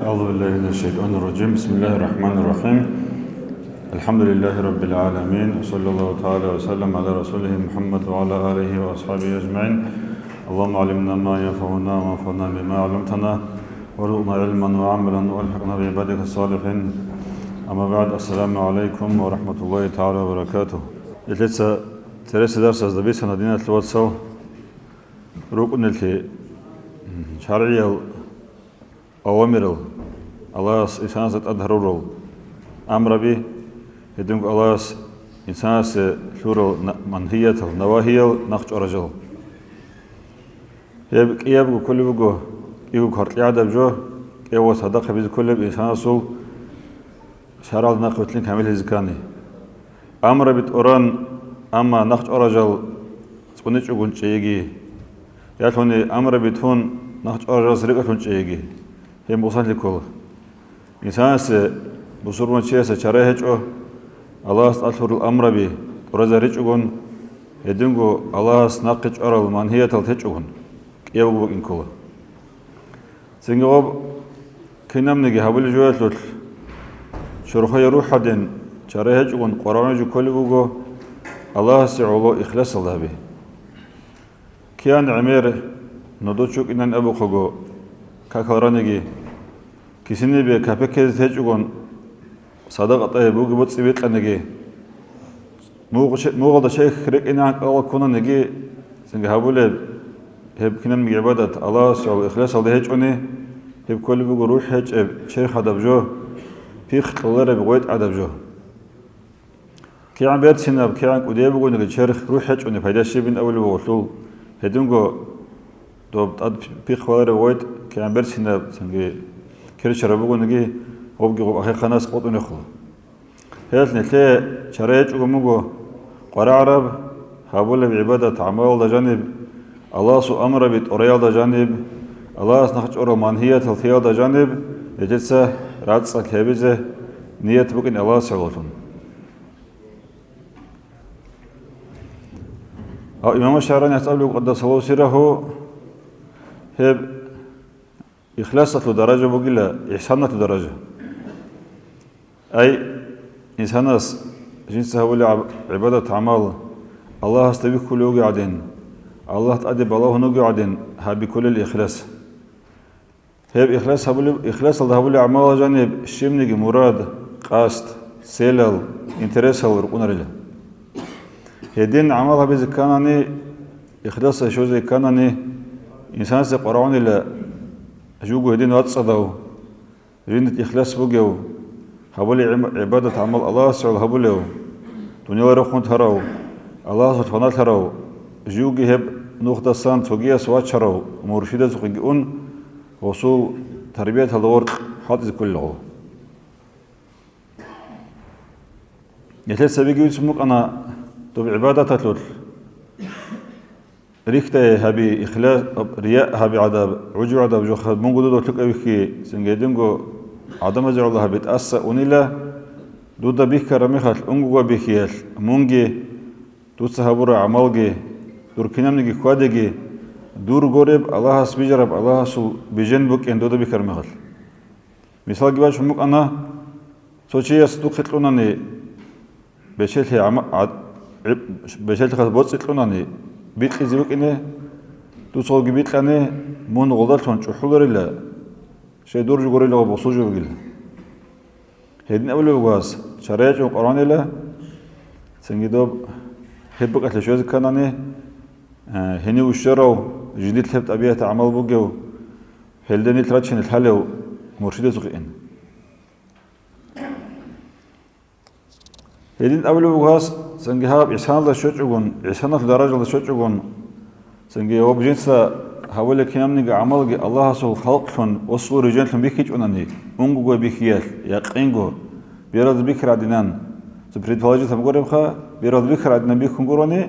أعوذ بالله من الشيطان الرجيم. بسم الله الرحمن الرحيم. الحمد لله رب العالمين، وصلى الله تعالى وسلم على رسوله محمد وعلى آله وأصحابه أجمعين. اللهم علمنا ما ينفعنا وانفعنا بما علمتنا، وارزقنا علما وعملا والحقنا بعبادك الصالحين. أما بعد، السلام عليكم ورحمة الله تعالى وبركاته. لسه درس أصدبيسنا دينة الواتسو ركن شرعي أوامر الله إنسان أظهر أمر به يدعو الله إنسان شور منهية نواهي نخش رجل يبقى كل بقى يبقى كارت عدد جو يبقى صدق بيز كل إنسان سول شرع نقطة كامل هزكاني أمر بتوران أما نخش رجل تكونش يقول شيء يالهوني أمر بتون نخش رجل سرقة تون شيء هم بوصل لكل إنسان بصور من شيء سشريه جو الله أطهر الأمر به ورزق رجعون يدعو الله ناقش أرى المنهية تلتجون يبغى إنكوا سنجواب كنام نجي هبل جوات لول شرخة يروح حدين شريه جون قرآن جو كل بوجو الله سعوله إخلاص الله به كيان عمير ندوشك إنن أبو خجو كاكرانيجي كيسني بكابكز تجون صدقة طيب بوجي بتصيبت لنجي موغد شيء خرق إنك الله كنا نجي سنجي هبوله هب كنا من عبادة الله سعو إخلاص الله هجوني هب كل بوجو روح هج شيخ هذا بجو بيخ الله بقويت عذاب جو كي عم بيت سناب كي عم قديه بقول نجي شيخ روح هجوني فايدة شيء بين أول بقولوا هدونجو دوب تاد بيخ الله بقويت كي عم بيت سناب سنجي كريش ربوجو نجي وبقي أخي خناس قط ونخل هذا نتلا شرائع ومجو قرع عرب هابوله بعبادة عمال جانب الله سو أمر بيت أريال جانب الله نخش أرى منهية الثيال جانب يجلسه رأس الكبيزة نية بكن الله سعولتون إمام الشعراني يسأل قدس الله سره هب إخلاصة درجة بقيلة إحسانة درجة أي إنسان جنسه هو عبادة عمل الله استبيك كل يوم قاعدين الله تأدب الله نوجي قاعدين هابي كل الإخلاص هب إخلاص هبول إخلاص الله هبول عمل جانب الشمني مراد قاست سيلل إنترس هو ركون رجل هدين عمل هبي زكانني إخلاص شو زكانني إنسان سقران إلى جوجو هدين واتصدوا رينت إخلاص بوجو هبول عبادة عمل الله سعول هبوله دنيا رخون تراو الله سبحانه تراو جوجي هب نقطة سام توجيه سوات شراو مرشدة سقيون وصول تربية الدور حاطز كله يثلث بيجي يسموك أنا تبع عبادة تطلع ريكته هبي إخلاص رياء هبي عذاب عجو عذاب جو خد مونغو دو تلقى بكي سنجدينغو عدم زعل الله بتأسى ونيلا دودا بيك رميخال أنغو بيكيال مونغي دوسها عمالجي دور كنامنجي كوادجي دور غورب الله سبيجرب الله سو بيجن بوك إن دودا بيك رميخال مثال جواش مك أنا سوتشي استوقفلونني بشيل عم بشيل خد بوت سلونني بيت زيوك إنه دوسول بيت لانه مون غدار تون شحولريلا شيء دور جوري له بوسوجو بقول هيدن أول بواس شرائع القرآن له سنجدوب هبك أتلشوز كانني هني وشراو جديد لبت أبيات عمل بوجو هلدني تراتشن الحلو مرشد زقين هيدن أول بواس سنجهاب إحسان الله شجعون إحسان الدرجة الله شجعون سنجيوب جنسا هقول لك يوم نيجي عمل الله سو خلقهم وصور رجالهم بيكيج أنني أنجو بيكيال يقينجو بيرد بكرة دينان سبريد فلاجة تمقرب خا بيرد بكرة دينان بيكون قراني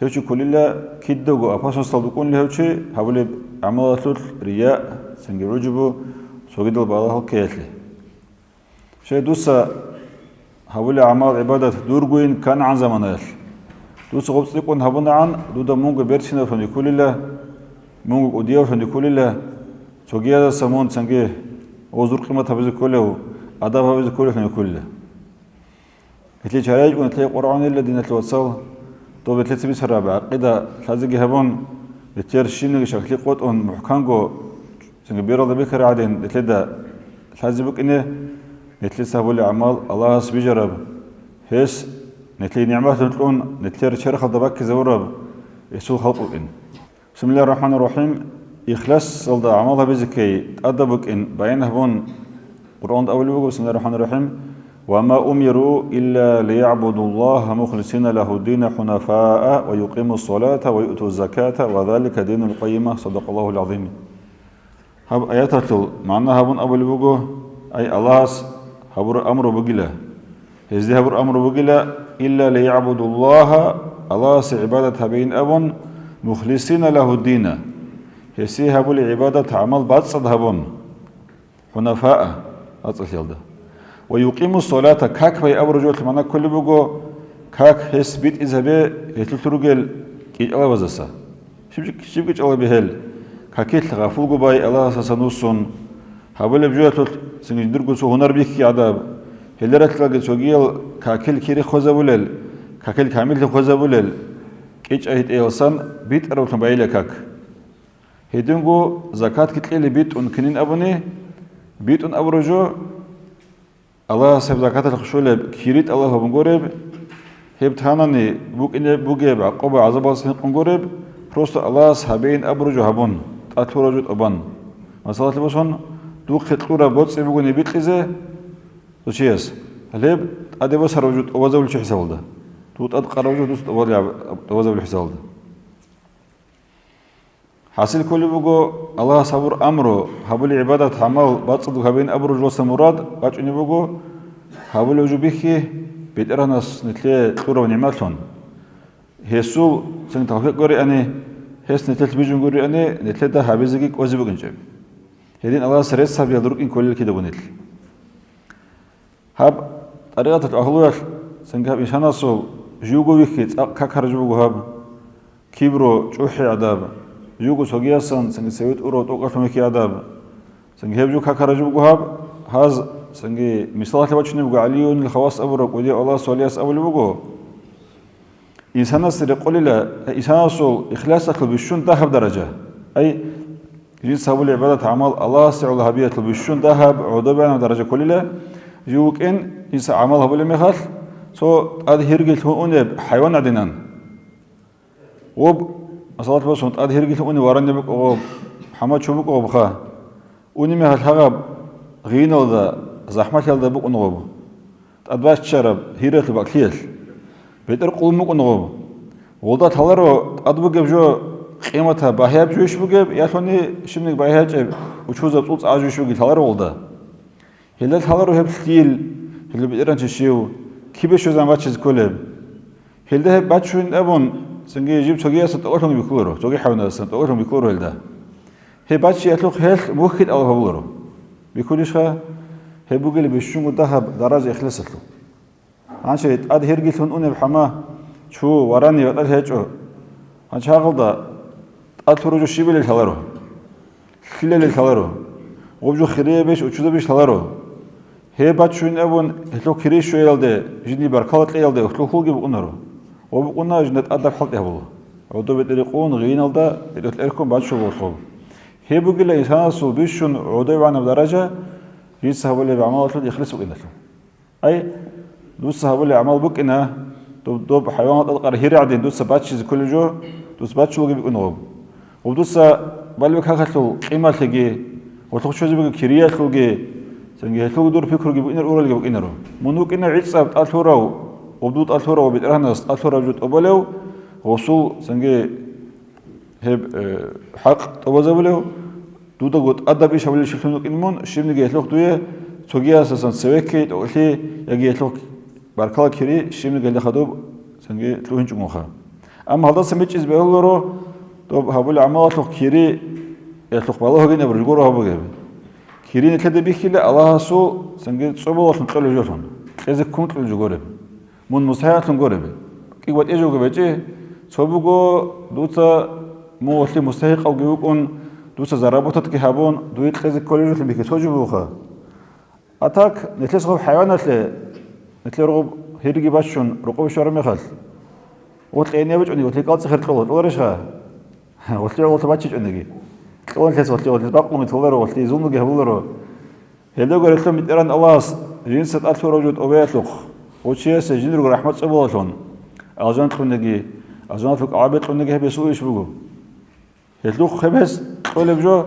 هوشي كل الله كيدوجو أباسون صدقون له هوشي هقول عمل رياء سنجي رجبو سويد البالله كيله شيء دوسا هقول عمل عبادة دورجوين كان عن زمانه دوس غبطيكون هبنا عن دودا مونغ بيرسينا فني كل الله مونغ أوديو فني كل الله توجيه سامون سنجي وزر قيمة بزي كله أدابها بزي كله كله هتلي شرايج ونتلي قرآن الذين توصل تو بتلت بيس الرابع قدا لازم يهبون بتير الشين شكلي قط أن محكانجو سنجبير الله بكر عادين لتلدا لازم بك إنه نتلي سهول أعمال الله سبيجرب هس نتلي نعمات نتلون نتلي شرخ الضبك زورب يسوع خلق إن بسم الله الرحمن الرحيم إخلاص صلد أعمالها بزكي أدبك إن بينهبون قرآن أول بسم الله الرحمن الرحيم وما أمروا إلا ليعبدوا الله مخلصين له الدين حنفاء ويقيموا الصلاة ويؤتوا الزكاة وذلك دين القيمة صدق الله العظيم. هب آيات معناها هبون أبو البوغو أي الله هبر أمر بقلة هزي هبر أمر بقلة إلا ليعبدوا الله عبادة بين أبون مخلصين له الدين هسي هبو العبادة عمل باتصد هبون حنفاء أتصل يلده ويقيم الصلاة كاك في أبرجوت معنا كل بقو كاك هس بيت إذا به يتلترجل كي الله وزسا شبك الله بهل كاكيت غافل جباي الله سنوسون هبل بجوت سنجدر قصو هنر بيك عذاب هلرت لقى سوجيل كاكل كيري خزابولل كاكل كامل خزابولل كيج أهيت إلسان بيت أروت بايله كاك هيدنجو زكاة كتلي بيت أنكنين أبني بيت أن أبرجو الله سب زكاة الخشولة كيريت الله بنقرب هب تهانني بوك إني بوجب عقوبة عذاب الله بنقرب بروست الله سبعين أبرجو هبون أتورجت أبان مثلا لبسون دوك خطورة بوتس بيقولي بيت لزه وشيس هلب أدي بس رجوت أوزول شو حساب ده توت أدقى رجوت دوست أوزول حساب ده حاصل كل بقو الله صبر أمره هبول عبادة عمل بتصدق هبين أبرج وسمراد باجني بقو هبول وجبيه بيدرناس نتلي خورة ونعمتهم هيسو سن توفيق قري أني هيس نتلت بيجون قري أني نتلت ده هبيزقيك وزبقن جاب هدين الله سريس هب يدرك إن كل كده بنتل هب طريقة الأخلاق سن هب إنسان أصل جوجو بيكيت كخرج بقو هب كبرو جوحي عذاب جوجو سوغياسان سنگ سويت أورو توقعتهم كي عذاب سنگ هبجو كخرج بقو هب هاز سنگ مثال تبغى بقو عليون الخواص أبرك ودي الله سولياس أول بقو إنسان أصل يقول لا إنسان أصل إخلاصك بشون ذهب درجة أي جنس هبول عبادة عمل الله سعول هبية بشون ذهب عدوبنا درجة كل لا جوك إن إنسان عمل هبول مخال سو هذا هرجل هون حيوان عدنان وب أصلاً بس هون هذا هرجل هون وراني بق أو حماد شو بق أو بخا وني مه الحجاب غين ولا زحمة هذا بق نغوب أدباش شرب هيرة البكيل بيتر قوم نغوب وده ثالرو أدبق بجو قيمتها باهي بجوش بجيب ياتوني شمنك باهي جيب وشوز بطوط عاجوش بجيب ثالرو وده هلا ثالرو هب ستيل هلا بيتران تشيو كيف شو زمان بتشز كلهم هلا هب بتشون أبون سنجي يجيب توجيه ستأورهم بيكورو توجيه حيوانات ستأورهم بيكورو هلا هي بتشي أتلوق هل مخيط أو هبورو بيكونش خا هبوجي اللي بيشون ذهب درجة إخلاص له عنشة أد هرجي ثون أني بحما شو وراني وقال هيجو عنش هاقلدا أتفرجوا شيبل الثلارو خلال الثلارو وبجو خريه بيش وشوده بيش ثلارو هي بتشون أبون هتلو كريش شو يلده جني بركات يلده هتلو خلقي بقنارو وبقنا جنت أدب حلق يهبله عدو بتريقون غين الدا بتريقون بعد شو بقول هي بقول الإنسان أصل بيشون عدو عنا بدرجة جيس هبولي بعمل له يخلص بقنا أي دوس هبولي عمل بقنا دوب حيوانات أدقر هير عدين دوس باتشز كل جو دوس باتشو لقي بقنا ودوس بالبك هاكلو قيمة لقي وتخشوا زبق كريات لقي سنجي هتلو دور فكرة جيبوا إنر أورال جيبوا إنرو منوك إنر عيد سبت ألثورة وبدود ألثورة وبيترهنس ألثورة جود أبلو وصول سنجي هب حق توازبلو دودا جود أدب إيش هبلي شلتونك إنمون شيم نجي هتلوك دوية توجيه أساسا سويكي تقولي يجي هتلوك بركال كري شيم نجي اللي خدوب سنجي تلوهن جموخا أما هذا سميت إز بيقولوا طب هبول عمالات لوك كري يتلوك بالله هجين برجورة هبو جاب كرين كده بيخيله الله سو سنجي صبوا وصل تقول جوتون إذا كنت الجورب من مساعد الجورب كي وقت إيجو جبتة صبوا دوتا مو وصل مستحق أو جيوكون دوسا заработать كهابون دويت خزك كل جزء بيك توجبوخا أتاك نتلس غو حيوانات نتلي رغب هيرجي باشون رقوب شرم يخل وتلاقي نبج عندي وتلاقي قالت سخر تقول ورشها وتلاقي قالت باتش عندي تقول كيس وتلاقي باقو متولر وتلاقي زوم جهولر هلو قالت لهم إيران الله جنس ألف رجود أبيتلخ وشيء سجنر رحمة سبولتون أجان تقولني أجان فيك عابد تقولني هبي سوي إيش بقول هلوخ خبز تقول بجو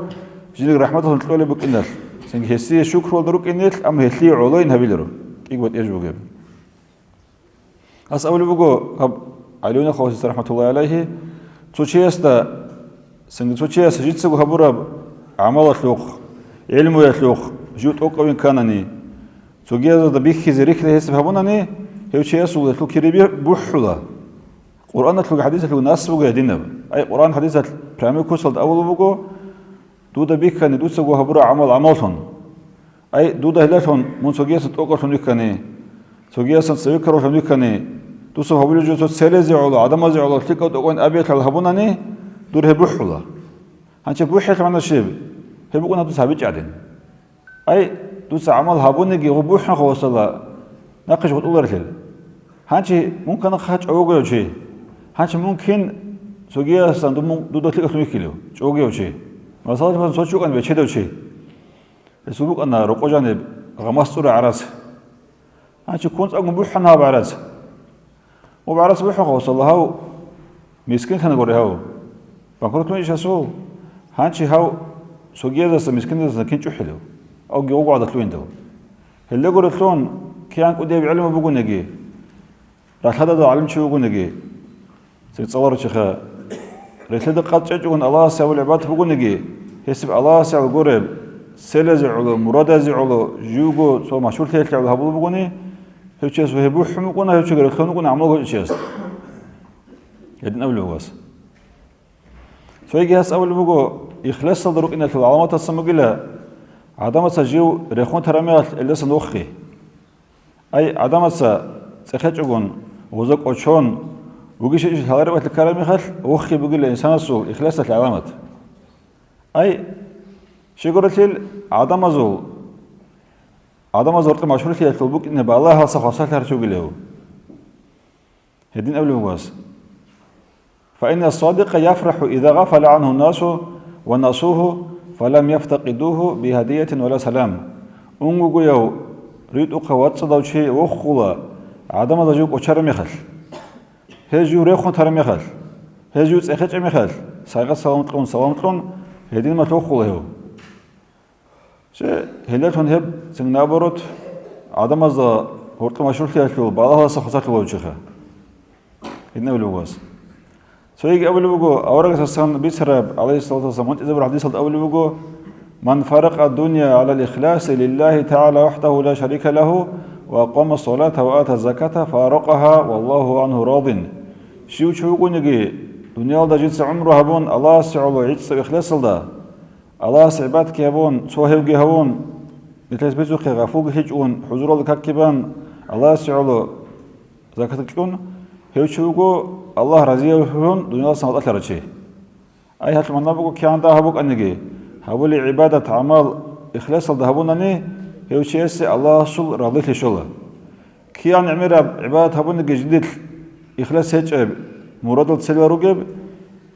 جنر رحمة تقول بك إنل سنج هسي شكر ودروك إنل أم هسي علوين هبيلرو يقول إيش بقول أس أول بقول هب علونا خواسي رحمة الله عليه توشيستا سنج توشيس جيت سو هبورب عمل خلوق علم يخلوق جوت أقوين كانني توجيه ذا بيخي زريك له هسه هبونني هو شيء يسوع له كريبي بوحلا قرآن له حديث له ناس بقى يدينا أي قرآن حديث برامي كوسل أول بقى دودا بيك كان دودا سو هبورا عملهم أي دودا هلاتهم من توجيه ستوقع شنو كاني توجيه سنسيكرو شنو كاني دوسو هبولو جو سلزي على عدم زي على تلك أقوين أبيت له هبونني دور هبوحلا هنشوف بوحة كمان الشيء هبقونا دوس هبيج عدين أي دوس عمل هابوني غبوحنا خوصلا ناقش قد أولر كل هانشي ممكن خاتش أوجو شيء هانشي ممكن سوجيا سندوم دودا تلك أسمي كيلو أوجو شيء مثلا مثلا سوتشو كان بيشدو شيء السبوك أنا رقوجاني غمستور عرس هانشي كنت أقوم بوحنا بعرس وبعرس بوحنا خوصلا هاو مسكين كان يقول هاو فكرت ما يشاسو هانشي هاو سوجيا ذا مسكين ذا كنتو حلو أو جوجو على تلوين ده اللي قلت لون كيان قدي بعلم بقول نجي راح هذا علم شو بقول نجي تتصور شيخا ريت هذا قد تجون الله سوى العباد بقول نجي يسب الله سوى قرب سلز على مراد على جوجو سو مشهور تلك على هبول بقولني هو شيء سوى بوح مقولنا هو شيء قلت لون قلنا عمله شيء يدنا أول واس سوى جهاز أول بقول يخلص صدرك إن العلامات السمجلة عدم سجيو ريخون ترميات اللي سنوخي أي عدم سخجون وزق أشون وجيش إيش هذا وقت الكلام يخل وخي بيقول الإنسان السوء إخلاص العلامات أي شيء قلت عدم زورت مشهور في الفيسبوك إن بالله صفحات هرشوا له هدين قبل مواس فإن الصادق يفرح إذا غفل عنه الناس ونصوه فلم يفتقدوه بهدية ولا سلام أنغو يو ريد أقوات صدو شيء وخلا عدم ضجوك أشرم يخل هجو ريخون ترم يخل هجو تسخج ميخل سايغا سلامتلون هدين ما توخل هو هلتون هب سنابروت عدم از هورت مشروع فيها بعضها صخصات الوجهه هدنا بالوغاز سويق أول بقول أورق سان بيسرب عليه الصلاة والسلام إذا بالحديث الأول بقول من فرق الدنيا على الإخلاص لله تعالى وحده لا شريك له وأقام الصلاة وآتى الزكاة فارقها والله عنه راض شو قنقي دنيا دا جنس عمره هبون الله سعوله عيدس إخلاص دا الله سعباتك هبون سوهوجي هبون مثل بيزوخي غفوق هجون حضور الكاكبان الله سعوله زكاة كون هيوشوغو الله رضي هون دنيا سنة أكثر شيء أي هات من نبغو كيان ده هبوك أنجي هبولي عبادة عمل إخلاص ده هبونني هيوشيس الله شل راضي لشله كيان عمر عبادة هبونني جديد إخلاص هيج مراد السلوى رجب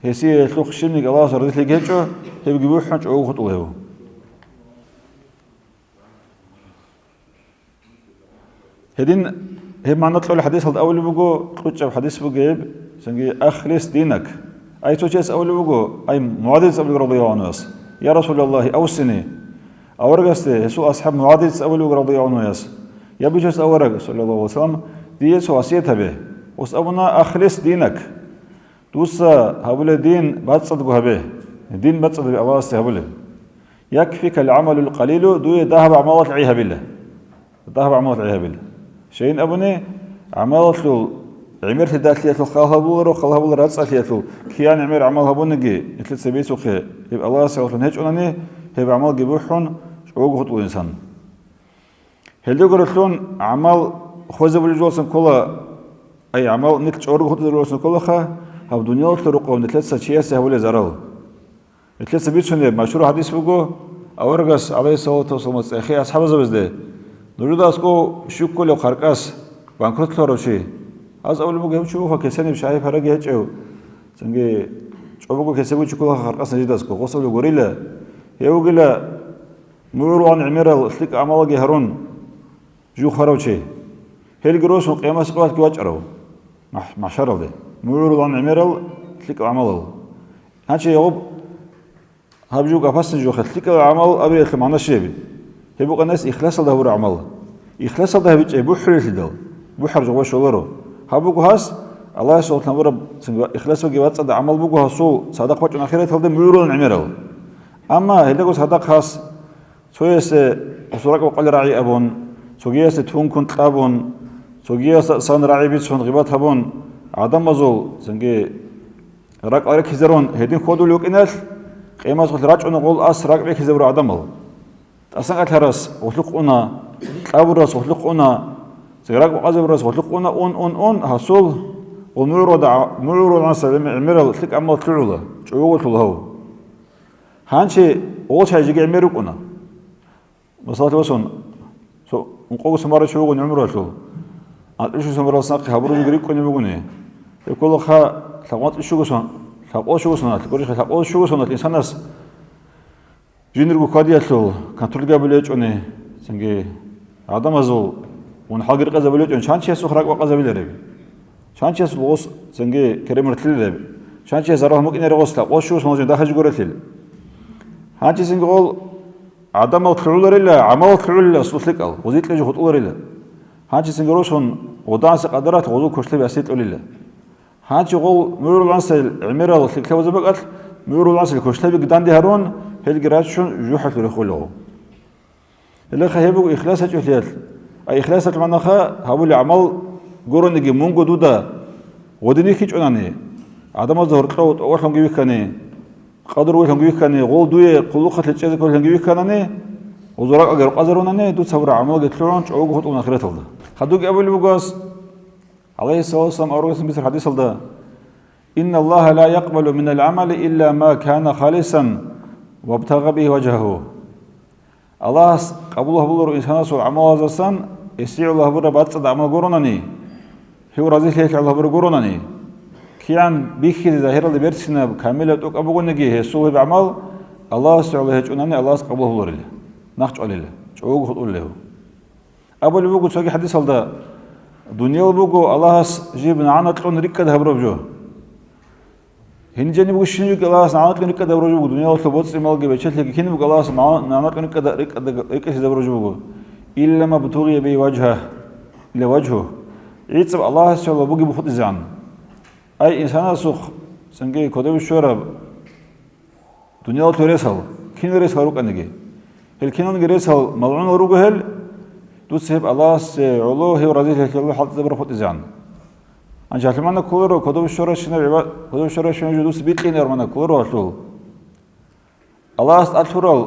هسي يخلق شيء الله راضي لجيجو هيجيبوه حنش أو خطوه هدين هم معنى طلع الحديث هذا أول بقول قلت حديث بقول سنجي أخلص دينك أي توجس أول بقول أي معاذ أبو رضي الله عنه يا رسول الله أوصني أورجست يسوع أصحاب معاذ أول بقول رضي الله عنه يا بجس أورج صلى الله عليه وسلم دي يسوع وصيته به وسأبنا أخلص دينك دوسا هقول الدين بتصدقها به الدين بتصدق الله استهبله يكفيك العمل القليل دو ذهب عملات عيها بالله ذهب عملات عيها بالله شيء أبني عملته عمرت داخليته خالها بولر رأسيته كيان عمر عملها بونجي يتلت سبيسو خي يبقى الله سبحانه هيج أنني هيبقى عمل جبوحون شعوق خطو الإنسان هل يقولون عمل خوزة بالجوسن كله أي عمل نك شعوق خطو الجوسن كله خا هب دنيا تلقوا نتلت سشيء سهول زرال إتلس بيتشون مشهور حديث بقول أورجس عليه الصلاة والسلام أخي أصحاب زبزة نريد أسكو شكو لو خارقاس بانكروت لوروشي از أول بقول شو كسني بشايف فرق هيجو سنجي شو بقول كسبوا شكو خارقاس نجد أسكو قصة الغوريلا يوغلا مورو عن عمير سلك عمل جهرون جو خروشي هل جروس قيامة سقوط كواجرو مع شرط ده مورو عن عمير سلك عمل هالشيء يوب هبجو قفص جو سلك عمل أبي يخلمنا شيء هيبقى الناس إخلاص الله ورا عمل إخلاص الله بيجي بحر الهدل بحر جوا شغله هبقى هاس الله سبحانه وتعالى إخلاص وجوات صد عمل بقى هاسو صدق وجه آخرة هذا مورو عن عمير أما هذا جو صدق هاس سويس وسرق وقال راعي أبون سوجيس تون كنت أبون سوجيس صان راعي بيت صان غيبات أبون عدم مزول سنجي راك أرك هزارون هدين خدوا ليك الناس قيمة قلت راج أنا قول أس راك بيك هزار عدم مل أصلا أتهرس وخلقنا أبرز وخلقنا سراك وقاز أبرز وخلقنا أون حصول ونور الناس عمره تلك عمل تلوله شو تلوه هانشي أول شيء يجي عمركنا مسألة وصون سو نقول سمارة شو يقول عمره شو أنت سمارة ساق خبروا يقولي كوني بقولي يقول خا ثقات شو قصون ثقات شو قصون تقولي ثقات شو قصون الإنسان ناس جينرو كادي أشلو كان تلقى بليج أني سنجي عدم أزول ونحاجر قذا بليج أن شان شيء سخرق وقذا بليربي شان شيء بوس سنجي كريم رتلي شان شيء زراه ممكن يرقص ثقات شو قصون جدا خارج قرتيل هانشي سنقول عدم الخلول ريلا عمل الخلول أصلك أو وزيت لجه خطول ريلا هانشي سنقولشون ودانس قدرات وضوء كشلي بأسيت ريلا هانشي قول ميرو العنس العميرة الخلكة وزبقت ميرو العنس الكشلي بقدان دي هارون هل جراتشون جوحة لخلوه اللي خيبوا إخلاص هجوهيات أي إخلاص المعنى خا هقول عمل قرن نجي مونجو دودا ودني كيج أناني عدم الظهر قوت أول هم جيبي كاني قدر وين هم جيبي كاني قول دوية قلوقة لتجهز كل هم جيبي كانني وزراء أجر قزرونني دو تصور عمل قتلون شعوق خطون آخرة الله خدوك أول بقاس عليه الصلاة والسلام أروس مثل حديث الله إن الله لا يقبل من العمل إلا ما كان خالصا وابتغى به وجهه الله قبوله بلور إنسان سو عمل هذا يستطيع الله بره بعد عمل قرونني هو رضي لك الله بره قرونني كيان بيخي ظاهر اللي بيرسنا كاملة توك أبو قنجي هي سوء بعمل الله سبحانه وتعالى الله قبوله بلور له نخش عليه شو خطول له أبو اللي بقول سوي حديث هذا دنيا بقول الله جيبنا عنا تلون ريكة ده بربجو هنجاني بقول شنو يقول الله عنا تلون ريكة ده بربجو دنيا الله تبص مال جبت شلت لكن كين بقول الله عنا تلون ريكة ده بربجو إلا ما بتوغي بي وجهه لوجهه يتصب الله سبحانه بقول بخط زعن أي إنسان سوخ سنجي كده بالشرب دنيا الله تريسل كين ريسل روك أنجي الكينون جريسال ملعون وروجه هل دوسهب الله سعلو هي ورزيه الله حط زبر خط زعن عن جهة المعنى كلرو كده بالشورى شنو عباد كده بالشورى شنو جدوس بيتلين يرمنا كلرو أشلو الله أشلورال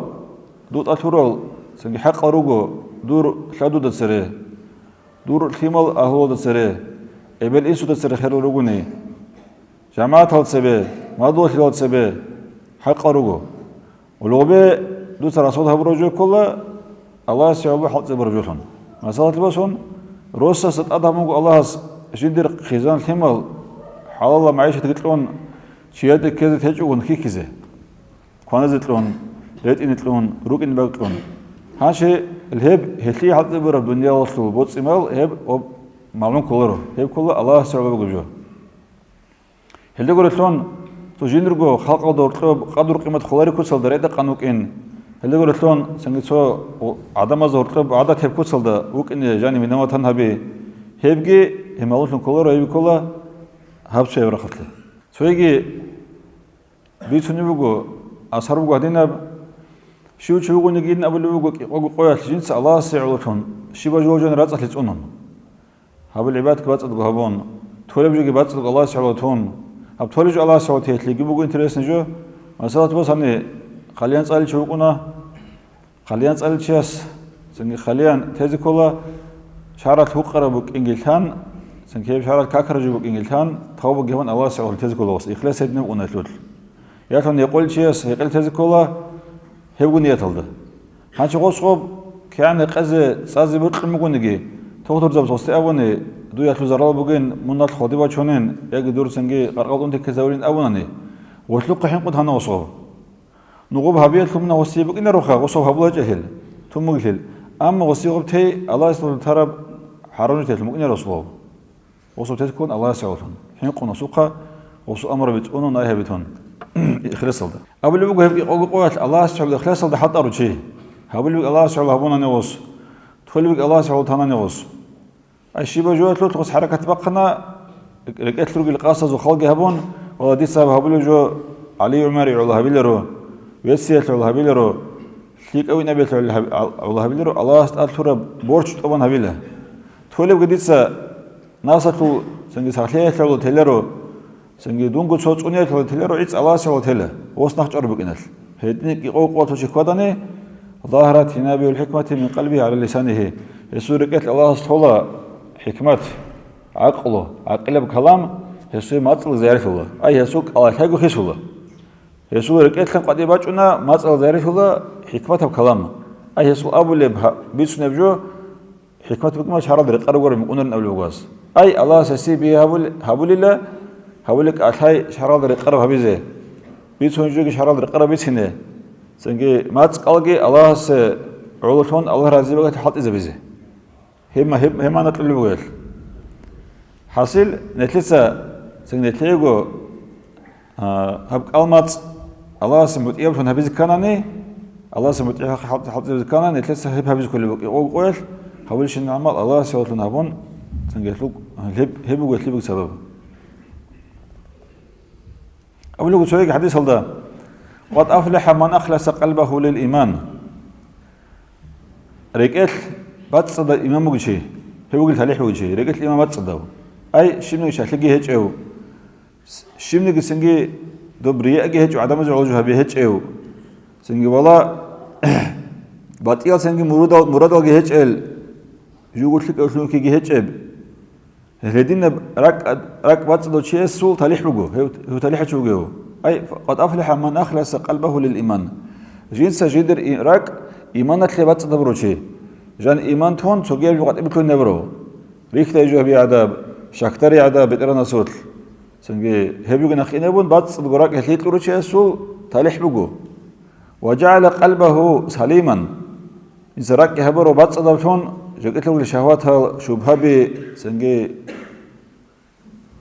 دوت أشلورال سنجي حق روجو دور شادو دسره دور خيمال أهو دسره إبل إيسو دسره خير روجوني جماعة هال سبه ما دو خيال سبه حق روجو ولوبه دوس رسول هبروجو كله الله سيابه حط برجوهم مسألة البسون روسا ست أدمو الله جندر خزان ثمل حال الله معيشة تقتلون شيادة كذا تهجون كي كذا كوانا زتلون ليت إن تلون روك إن بقتلون هاشي الهب هتلي حط برب الدنيا وصل بوت سمال هب أو معلوم كلره هب كله الله سيابه برجو هل تقول تلون تجندر جو خلق قدر قيمة خلاري كسل دريدة قانوك إن هل يقول لون سنجسوا عدم زورتب عادة هبكوت صلدا وكأن جاني من نوع تنهبي هبجي همالوشن كولر هبي كولا هبش يبرخته سويجي بيتوني بقو أسهر بقو هدينا شو بقو نجينا قبل بقو قوية جنس الله سيعلوشون شبا جوجن رأس لتونن هب العباد كبات أدقو هبون تولي بجو كبات أدقو الله سيعلوتون هب تولي جو الله سيعلوتيه تلقي بقو إنترس نجو مسألة بس هني خلينا نسأل شو قلنا خلينا نسأل شيء سنجي خلينا تزكولا شارات هو قربك إنجلتان سنجي شارات كاكرج بك إنجلتان ثوب جهون الله سعول تزكولا وس إخلاص هدنا ونتلول ياتون يقول شيس يقل تزكولا هيبغون ياتلد هانش غوسخوب كان قز صازي بطل مغونغي توتر زب توستي ابوني دو ياتلو زرال بوغين منات خودي باشونين ياغي دور سنگي قرقالون تكزاورين ابوناني وتلو قحين قد هانا وصوب نغوب هابيت لمنا وصيبك إن روخا وصوب هبولا جهل تمغل أما وصيبك تي الله سبحانه وتعالى حرام تي تمغني رسول وصوب تكون الله سبحانه حين قنا سوقا وصو أمر بتقولون نايه بتون إخلاص الله أبو لبوق هبي قوات الله سبحانه إخلاص الله حتى أرجيه هبو لبوق الله سبحانه هبونا نوص تقول لبوق الله سبحانه تعالى نوص الشيء بجوات لو تقص حركة بقنا ركعت لرجل قاصز وخلق هبون والله دي سبب هبو جو علي عمر الله بيلرو ويسيت الله بيلرو شيك أوي نبي الله بيلرو الله استعال ترى بورش طبعا هبيله تقول لبوق ديسا ناساتو سنجي ساخليه تلو تلرو سنجي دونغو صوت أنيه تلو تلرو إيش الله سبحانه تله وصنع جرب كنال هيدني قوة وشكوادني ظاهرت نبي الحكمة من قلبه على لسانه يسوع ركعت الله سبحانه حكمة عقله بكلام يسوع ما تصل زيارة الله أي يسوع الله كيجو خيس الله يسوع ركعت لهم قد يباجونا ما تصل زيارة الله حكمة بكلام أي يسوع أبو لب بيس نبجو حكمة بكلام شهر درت قرور مقنن أول جواز أي الله سيسي به هبول الله هبولك أتاي شهر درت قرب هبيزه بيس هنجوك شهر درت قرب بيسنه سنجي ما تقلقي الله س علوتون الله رازي بقى تحط إذا بيزه هم نطلع بقول حاصل نتلسا سنتلقو هب كلمات الله سموت يبون هبيز كناني الله سموت حط هبيز كنان نتلسا هبيز كل قول حاولش نعمل الله سوت لنا هبون سنجلوك هب قلت لي بسبب أقول لك شوية حديث هذا قد أفلح من أخلص قلبه للإيمان رجعت بتصدق الإمام وجهي هو قلت عليه وجهي رجعت الإمام بتصدقه أي شيء شكله هيج أو شيء من السنجي دبرية هيج وعدم زوجها بهيج أو سنجي والله باتيال سنجي مراد هيج ال يقول لك أصله كي هيج أب هدينا رك بتصدق شيء سول تليح بجو هو تليح شو جو أي قد أفلح من أخلص قلبه للإيمان جنس جدر رك إيمانك اللي بتصدق بروشي جان إيمان تون سوجي بقت بكل نبرو ريخت يجوا بعذاب شكتري عذاب بترنا صوت سنجي هبيو نخين يبون باتس بقراك هليت لروشي سو تالح بجو وجعل قلبه سليما إذا رك هبرو باتس ضبطون جقت له الشهواتها شبهة بي سنجي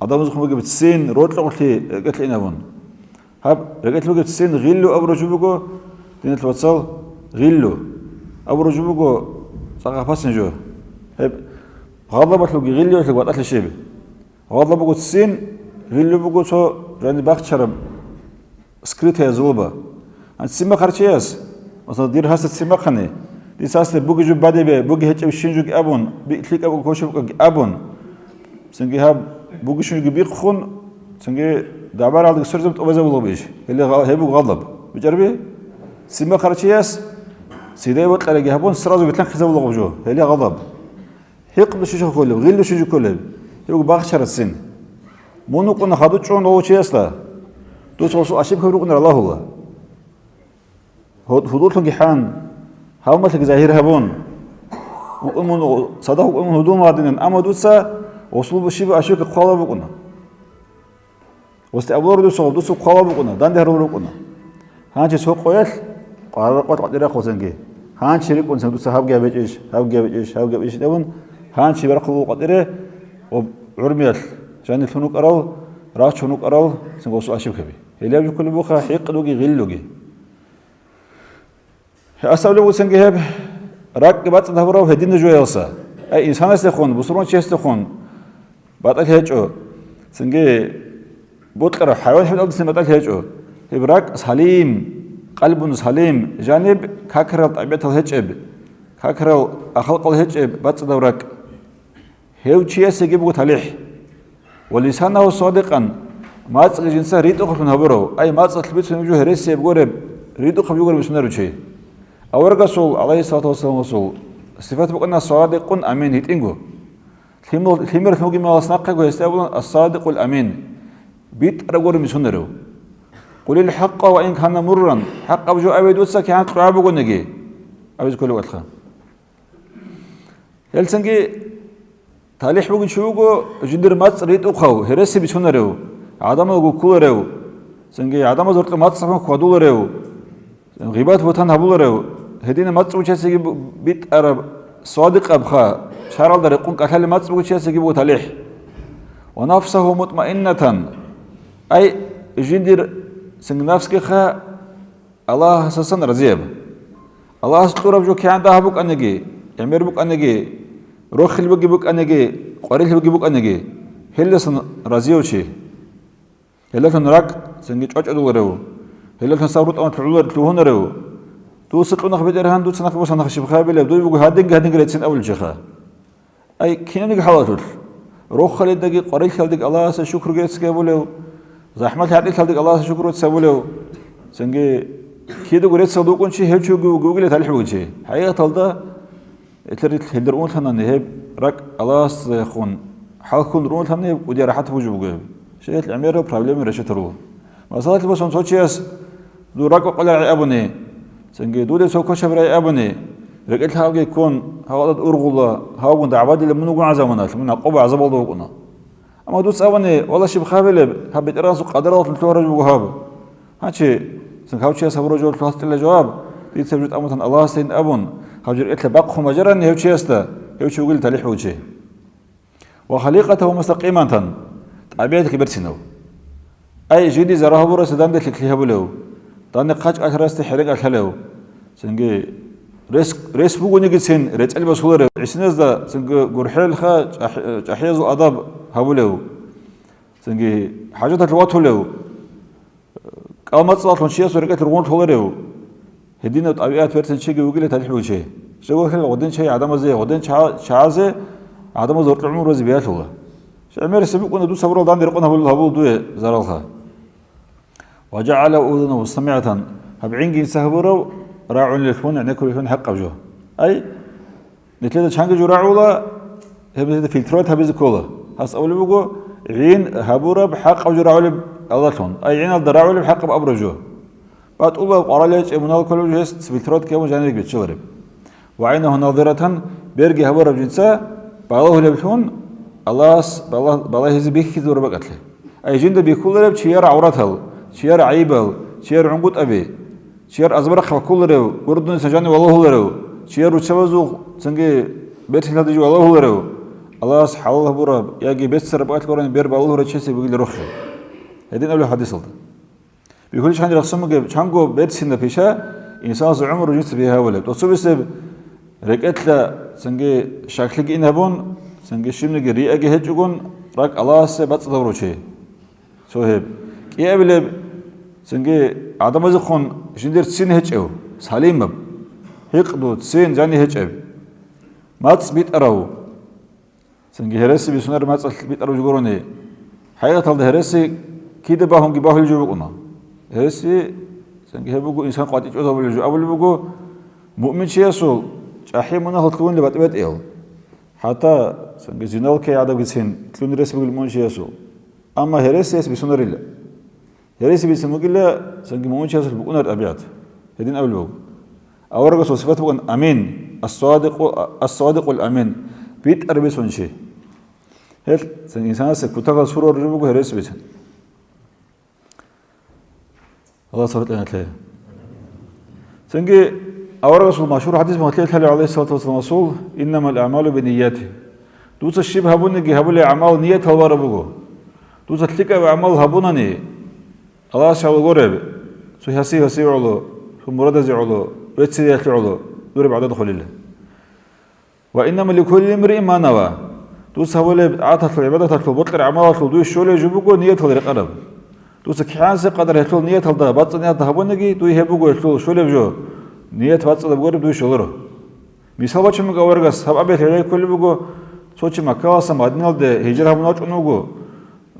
عدم زخم بجو بتسين روت له قلت لي نبون هب رجعت له بتسين غيلو أبرج بجو دينت الوصل غيلو أبرج بجو ثقافة جو هب غضبت له غيلو له وقت الشيب غضب بجو تسين غيلو بجو شو جاني باخت شرب سكريت هي زلبة أنت سيما خرشياس مثلا دير هست سيما خني دي ساست بوجي جو بعدي بوجي هتش بشينجو أبون بيتليك أبو كوشو أبون سنجي هب بوجي شنجو بيخون سنجي دعبار على السرزم تأوزه والله بيش اللي هيبو غضب بجربي سيما خرشياس سيداي وقت على جهبون سرازو بيتلان خزا والله بجو اللي غضب هيقبل شو كله غير شو كله يبغى باخشر السن منو كنا خدوا شون هو شيء أصلا دوس وصو أشيب خبروا كنا الله هدول تنجحان هاو مثل ظاهر هبون ومن صدق ومن هدوم عادين أما دوسا وصلوا بشيء أشيك خالة بكنا واستقبلوا دوسوا خالة بكنا دان دهروا بكنا هانش سوق قيل قارقات قديرة خوزنجي هانش شريك ونسمع دوسا هاو جاب إيش دون هانش برقوا قديرة وعرميل جاني ثنوك أراو راش ثنوك أراو سنقصوا أشيب كبي اللي يبغى كل بوخا حق لوجي غير لوجي أسأله وسنجي هب راكبات تدهوروا هدين جويلسا أي إنسان استخون بصرون شيء استخون بعد هيجو سنجي بوتكر حيوان حيوان أول سنة بعد هيجو هبراك سليم قلب سليم جانب كاكرل طبيعة الهجب كاكرل أخلاق الهجب بعد تدهورك هيو شيء سيجيبه تليح ولسانه صادقا ما تسقي جنسه ريد أخف من هبرو أي ما تسقي البيت من وجه ريس يبغورب ريد أخف يقول بسنة شيء أول رسول عليه الصلاة والسلام رسول صفات بقولنا صادق أمين هيتينجو ثمر ثموجي ما وصناقه ويستقبل الصادق الأمين بيت رجور مسنرو قل الحق وإن كان مرا حق بجو أبيد وتسا كانت قرابة نجي أبيد كل وقت خا هلسنجي تاليح بقول شوقو جدر مات ريت أخو هرسي بيشونرو عدم أقول كولرو سنجي عدم زرت مات سفن خدولرو غيبات بوتان هبولرو هدينا مات وجهسي بيت أرب صادق أبخا شارل در يقون كحل مات وجهسي بو تاليح ونفسه مطمئنة أي جدر سنج نفسك خا الله سسن رزيب الله سطور بجو كان ده بوك أنجي يمر بوك أنجي روح البقي بوك أنجي قريل البقي بوك أنجي هلا سن رزيو شيء هلا سن راك سنج أج أدورو هلا سن صورت أن تعلور تلوهنرو تو سقنا خبيرهان تو سنخ بس نخشب خابله دو بيقول هادين قريتين أول شيخا أي كنا نيجي حوالتول روح خالد دقي قريل خالد الله سشكر جيتس كابولو زحمة هادي خالد الله سشكر تسابولو سنجي كيدو قريت صدوقون شيء هل شو جوجل تالح وجهي حقيقة طلدا تريد هدرون ثنا نهب رك الله سخون حال كل رون ثنا ودي راحت وجوه شيء العميرة problem رشترو مسألة بس on سوتشيس دو رك قلع أبني سنجي دو ده سوكش برا أبني رجعت هاوجي يكون هاولد أرغلا هاوجن دعوات اللي منو جون عزمنا من عقوبة عزب الله وقنا أما دوس أبني والله شيء بخابله حبيت راسه قدرات الفلورج وجهاب هاتشي سنخاوتشي صبرو جول فاست الجواب دي سبجت أمثلا الله سين أبون خاجر إتلا بقهم مجرا يهوتشي استا يهوتشي وقول تليح وجهه وخليقته مستقيمة طبيعتك برسنو أي جدي زراه برا سدان دك لهبلو دان قاج أثرست حرق أثلو سنجي ريس بوجو نجسين ريت ألبس هولر عشناز دا سنجي جرحيل خا أحياز الأضاب هبلو سنجي حاجات الوقت هلو قامت صلاة شيء سرقة الرون تولريو هدينا طبيعات فرتن شيء وقيل تلحق شيء شو هل غدين شيء عدم زي غدين شعازة عدم زورت العمر وزبيات الله شعمير سبقنا دو صبروا دان يرقنا هبول دو زرالها وجعل أذنه سمعة هبعين جين سهبروا راعون للفون يعني كل فون حق بجوه أي نتلذ شانج جو راعولا هبز فلترات هبز كولا هس أول بقول عين هبورة بحق أو جو راعول الله تون أي عين الدراعول بحق بأبرجوه بعد الله قرالج ابنال كل جهست فلترات كيوم جانبك بتشغرب وعينه ناظرة بيرجي هبورة بجنسة بالله لبتون الله هزي بيك كذور بقتله أي جند بيكول رب شيار عورته شيار عيبه شيار عنقود أبي شيار أزبر خف كل رو وردون سجاني والله رو شيار وتشوزو سنجي بيت هذا جو الله رو الله سبحانه هبورة يجي بيت سر بقت كورن بير بالله رو تشيسي بيقول روحه هذين أول حديث هذا بيقول شان رقصهم جب شانقو بيت سنة بيشة إنسان عمره جنس بيها ولد وصوب سب ركعت لا سنجي شكل جين هبون سنجي شيم نجري أجي هجوجون راك الله سبت صدورو شيء سوهب كي قبل سنجي عدم زخون جندر سين هجأو سليم مب هيقدو سين جاني هجأب ماتس بيت أراو سنجي هرسي بيسونر ماتس بيت أراو جوروني حقيقة هذا هرسي كده باهم جباه الجوبنا هرسي سنجي هبوجو إنسان قاتل جوزه بالجو أول بوجو مؤمن شيء يسول أحيانا هتلون اللي بتبت إيل حتى سنجي زينال كي عدد جسين تلون رسي بقول مؤمن شيء يسول أما هرسي بيسونر إلا هرسي بيسموه إلا سنجي مؤمن شيء يسول بقولنا الأبيات هدين أول بوجو أورجو صفات بقول أمين الصادق والأمين بيت أربع سنشي هل إنسان سكوتها صورة رجوع هرس بيتن الله صلى الله عليه سنجي أورا رسول مشهور حديث مهتلت عليه الصلاة والسلام رسول إنما الأعمال بنياته دوس الشبه هبوني هبولي أعمال نية هوار بقو دوس تلك أعمال هبونني الله شاء الله قرب سو هسي علو سو مراد زي علو رتسي علو دور بعد دخول الله وإنما لكل امرئ ما نوى دوس هولي عاطت العبادة تطلب بطل عمال تطلب دوش شولي جبوكو نية تطلب قرب دوس كحانسي قدر يطلب نية تطلب بطل نية تهبونكي دوي هبوكو يطلب شولي بجو نية بطل بقرب دوش شولره مثال بچه مگه ورگس هب ابيت هلي كل بگو سوچ مكاسا مدينه ده هجره منوچ اونوگو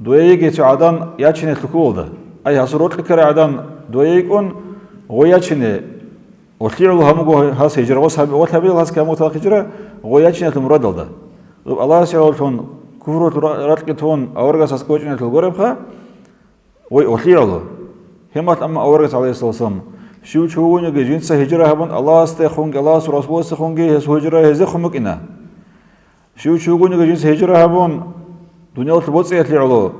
دويگي چ عدن ياچنه تكولده اي حسروت كره عدن دويگون غوياچنه وطلعوا همغو هاس هجره وساب وتابيل هاس كموت هجره غوياچنه المراد ده الله سيولتون كفر راتكتون اورغاس اسكوچنه تلغوربخا وي وطلعوا همات أما أورجت عليه الصلاة والسلام شو تشوفون جنس هجرة هبون الله استخونج الله رسول استخونج هجرة هزخمك إنا شو تشوفون جنس هجرة هبون دنيا البوتس يطلع له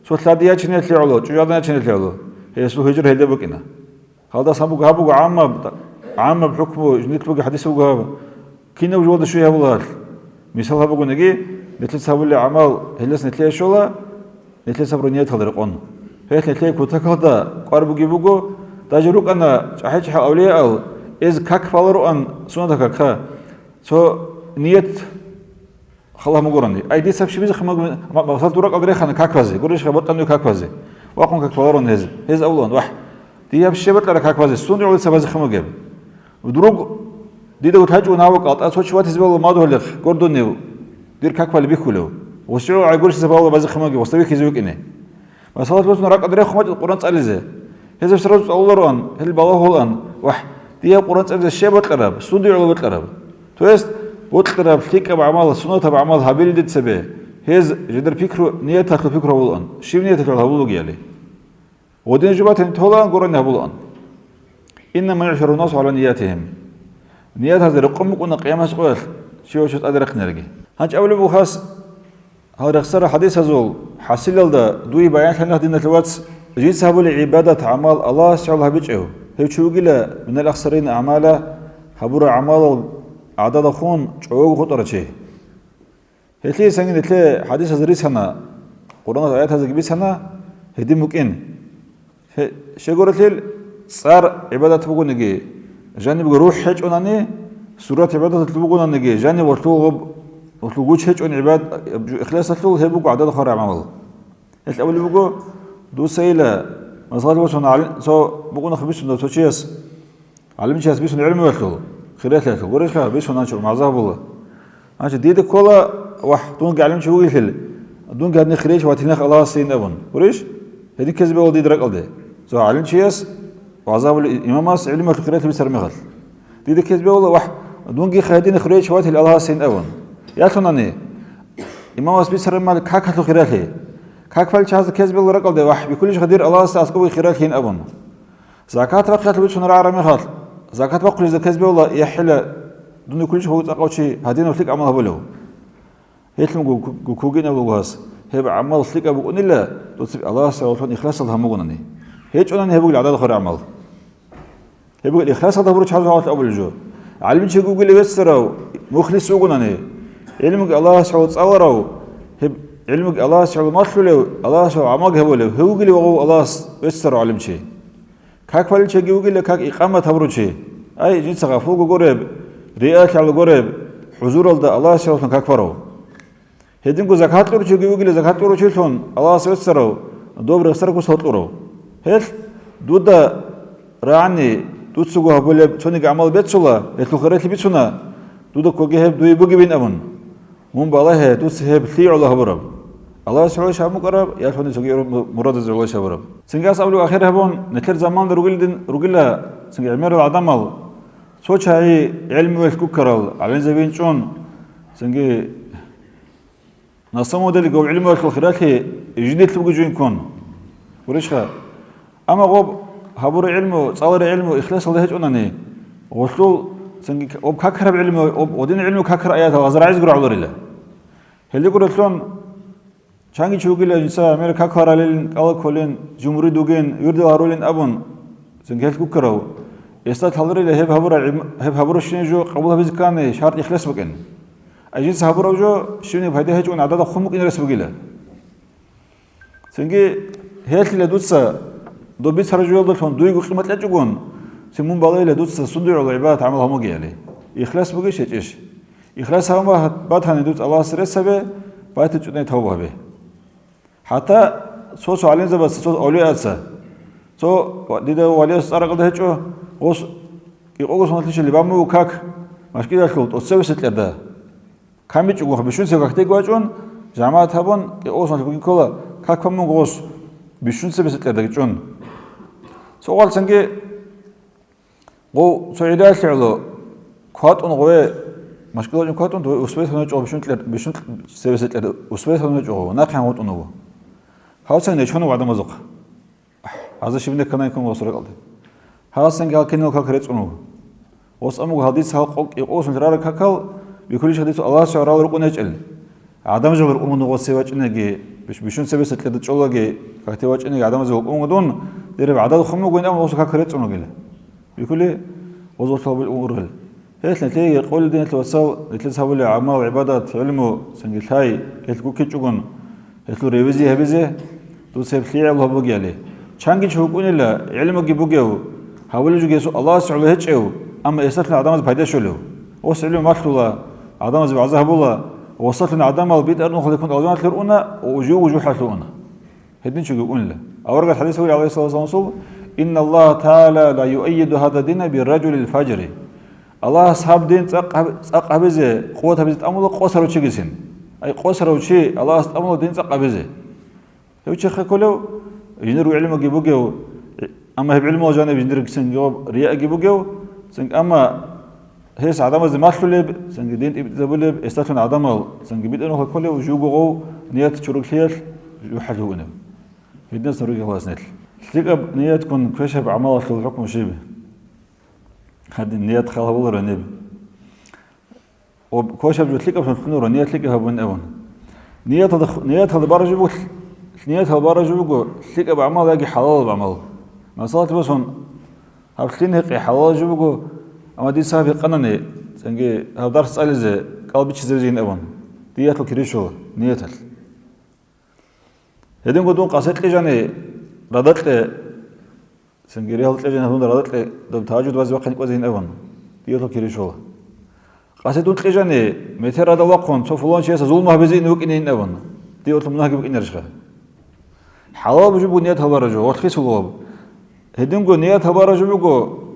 سو ثلاثيات شنو يطلع له تجارنا شنو يطلع له هي سو هجرة هدبك إنا هذا سبوق هبوق عامة بحكمه جنيت بقى حديث وجهه كنا وجود شو يهبولها مثال هبوق نجي نتلس هبول عمل هلس نتلي شولا نتلس برونيات هذا القن هي نتلي كوتك هذا قارب جيبوجو تجرب أنا أحيش أولياء إذ كك فالرو أن سنة كك سو نيت خلاص مقرني أي دي سبب شيء خم ما وصلت ورق أقدر خنا كك فازي قوليش خبرت أنه كك فازي واقوم كك فالرو هز أولون واحد دي أبشر بتلا كك فازي سنة يقول سبب خم جيب ودروق دي ده وتهج وناوك أطأ سوتش وات زبالة ما ده لك قردوني دير كك فالي بيكولو وسيرو عيقولش زبالة بز خم جيب وستوي كيزوك إنه ما وصلت بس نرق أقدر خم القرآن تسأل زي هذا بسرعة الله أن هل بالله هو أن واحد دي القرآن تسأل الشيء بتقرب سندي على بتقرب تويست بتقرب فيك بعمل السنة بعمل هابيل دت سبه هذا جدر فكره نيته فكره هو الآن شيء نيته على هو جالي ودين جبات هلا قرآن هو الآن إنما يعشر الناس على نياتهم نيات هذا رقم كنا قيامة سؤال شو أدرك نرجع هنج أول بخاص هذا خسر حديث هذول حصل ده دوي بيان حنا دين الواتس جنس هبول عبادة أعمال الله سبحانه بيجعه هي شو قيل من الأخسرين أعماله هبور أعمال عدد خون شو خطر شيء هتلي سنين هتلي حديث هذا ريسنا قرآن الآيات هذا كبيس هنا هدي ممكن شو قلت لي صار عبادة تبغون نجي جاني بروح حج أناني سورة عبادة تبغون نجي جاني وطلوج حج أن عباد إخلاص تلو هي بقى عدد خير أعمال الأول بقى دو سيلة مثلا وصلنا على سو بقولنا خبيث إنه توشيس علم شيء بيسون علم وياكل خيرات له قريش له بيسون نشوف مع ذا بالله عشان دي كولا واحد دون علم شو يقول دون قاعد نخرج واتينا خلاص سين أبون قريش هذي كذبة ودي درك الله سو علم شيء وعذاب الإمام ماس علم الخيرات بيسر مغل دي كذبة والله واحد دون قي خدين خرج واتي الله سين أبون يا ثناني إمام ماس بيسر مال كاك هتلو خيراته كاك فالش هذا كذب الله رقل ده واحد بكلش خدير الله سأسكوي خيرات هين أبون زكاة وقت بيش نرى عرمي خاط زكاة وقت إذا كذب الله يحل دون كلش هو تقول شيء هدينا فلك عمله بلو هيتلم كوجين أبو جاس هيب عمل فلك أبو قن الله تصيب الله سألفون إخلاص الله مغنني هيج أنا هيبقول العدد خير عمل هيبقول الإخلاص الله بروش حاجة على أول جو علم شيء جوجل بسرو مخلص وغنني علمك الله سعود صوروا هب علمك الله سعود ما تلو الله سعود عمق هبوله هو قلي وهو الله بسرو علم شيء كاك فالش جوجل كاك إقامة هبروش شيء أي جنس غفوق قرب رئات على قرب حضور الله سعود كاك فرو هدينكو زكاة لورش جوجل زكاة لورش يلون الله سعود سرو دوبر سركو صوت لورو هل دودا رعني دود سجوا هبوله شوني عمل بيت سلا التخريط بيت سنا دودا كوجه هب دوي بوجي بين أمون مم بالله دود سهب ثير الله هبرب الله سبحانه شامو قرب يا شوني سجى مراد الزوج شبرب سنجاس أولو آخر هبون نتر زمان رجلا سنج عمر العدمال سوتش هاي علم والكوكرال على زبين شون سنجي نصمو دلك أو علم والخيرات هي جديد توجين كون وريشها أما غوب هبور علمه صار علمه إخلاص الله هجونني وصلوا سنجي أب كاكر بعلمه أب ودين علمه كاكر آيات وزرع يزقر على الله هل يقول لهم شانجي شو قيل إنسان أمريكا كاكر علين قال كلين جمهوري دوجين يرد هارولين أبون سنجي هل كوكرو يستات هالري له هب هبور الشين جو قبولها بزكان شرط إخلاص بكن أجنس هبور جو شنو بهذه هجون عدد خمك إن رسم قيله سنجي هل لدوسا دو بيت رجول دلهم دوي قيمة لا تجون سمون بالله لدوسا صندوق العبادة عملها مو جالي إخلاص بقيش إيش إخلاص هم بعد هندوس الله سرسبه بعد تجون يتوبه به حتى سوس علين زبس سوس أولياء أتسا سو ديدا ولي صار قد هجوا قص يقول صنعتش اللي بعمله كاك مشكلة الخلط أتسوي ستلده كم يجوا بيشون سكاك تيجوا جماعة هبون يقول صنعتش كولا كاك هم قص بيشون سبي ستلده جون سؤال سنجي قو سعيدة شعلو كات أن قوي مشكلة جن كات أن تو أسبوع ثاني جو بيشون سبي ستلده أسبوع ثاني جو ناقح هوت أنو هاو سنجي شنو بعد مزق عزا شبني كنا يكون وصل قلدي هاسن قال كنو كريت أنو وصأمو حديث هالق يقوس من رارك هكال بكل شيء حديث الله سعر الله رقون يجعل عدم جبر أمون غسيوات إنجي بيشون سبب ستلد تشولا جي كاتيوات إنجي عدم جبر أمون دون درب عدد خمو قين أمون وصل كريت أنو قيله بكل وصل طلب الأمور قل هيك نتلاقي يقول دين توصل نتلاقي هؤلاء أعمال عبادات علمه سنجل هاي هيك كيتشون هيك ريفيزي هبيزه توصل خير الله بقي عليه شانجي شو يقول إلا علمه جيبوجيو هؤلاء جو جيسو الله سعر الله هيك أما يستطيع عدم بيدا شلو وسألوا مطلولا عدم بعذاب الله وصلنا عدم البيت أنه خلي يكون أولاد لرؤنا وجوه حلونا هدين شو يقول له أورجع الحديث هو عليه الصلاة والسلام إن الله تعالى لا يؤيد هذا الدين بالرجل الفجر الله أصحاب دين تق بزه قوة بزه أمور قصر وشيء جسم أي قصر وشيء الله أمور دين تق بزه هو شيء خكله ينرو علمه جيبوجيو أما هب علمه جانب ينرو جسم جواب رياء جيبوجيو سنج أما هيس عدم المطلوب سنج دين تبولب استثنى عدم سنج بيد إنه كله وجوجو نية شروق خير يحلونه في الناس نروي الله سنتل تلقى نية تكون كشف أعمال الحكم شيبه هذه النية خلها والله رنيب وكشف جو تلقى في الخنور نية تلقى هبون أون نية هذا برج بقول نية هذا برج بقول تلقى بعمل يجي حلال بعمل ما صارت بس هون هبتين هيك حلال جبقو أما دي صاحب قنني سنجي هذا درس على زي قلبي تشزر زين أون دياتو كريشو نيتل هدين قدون قصيت لي جاني ردت لي سنجي ريال لي جاني هدون ردت لي دب تاجد وزي وقت وزين أون دياتو كريشو قصيت لي جاني متر هذا وقون سو فلان شيء ظلم هبزين وكنين أون دياتو مناهج بكين رشخه حلال بجبو نيت هذا رجو وتخيس الواب هدين قو نيت هذا رجو بقو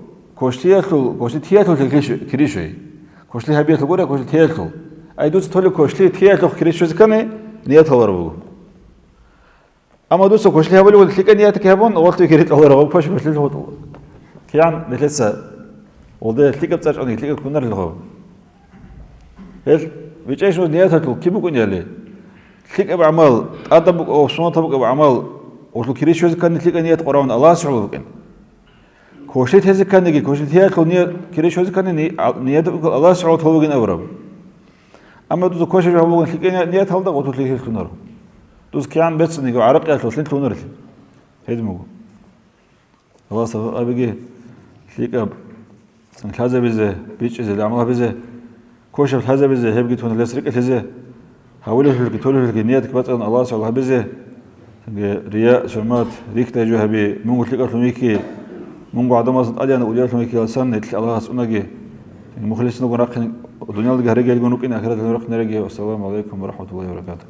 كوشتي تياتو كريشوي كوشتي هبيت الغورة كوشتي تياتو أي دوس تولي كوشتي تياتو كريشوي زكاني نيات هواربو أما دوس كوشتي هبلي ولا تلك نيات كهبون أولتو كريت هواربو باش كوشتي هواربو كيان نتلسا وده تلك بتاعش أني تلك كونر الهو هل بيجيش نيات هتلو كيف بكون يالي تلك بعمل أدم أو سنة تبقى بعمل أولتو كريشوي زكاني تلك نيات قرآن الله سبحانه بكين كوشيت هذا كان نجي كوشيت هي كونية كريش هذا كان نية الله سبحانه وتعالى بين أورب أما دوز كوشيت هو بقول لك نية هذا قلت لك كنور دوز كيان بس نيجي عرق قلت لك كنور هذا مو الله سبحانه أبيجي ليك أب هذا بيزه بيش إذا عمله بيزه كوشيت هذا بيزه هبقي تون لسرق هذا حاوله لك تقول لك نية كبت أن الله سبحانه بيزه رياء سمات ريك تجوه بي مو قلت لك أصلا منقو عدم أصد أجانا وليات لما يكي ألسان نتلي الله سؤناجي مخلصنا ونراقين الدنيا الجهرية يلقونوك إن آخرات نراقين والسلام عليكم ورحمة الله وبركاته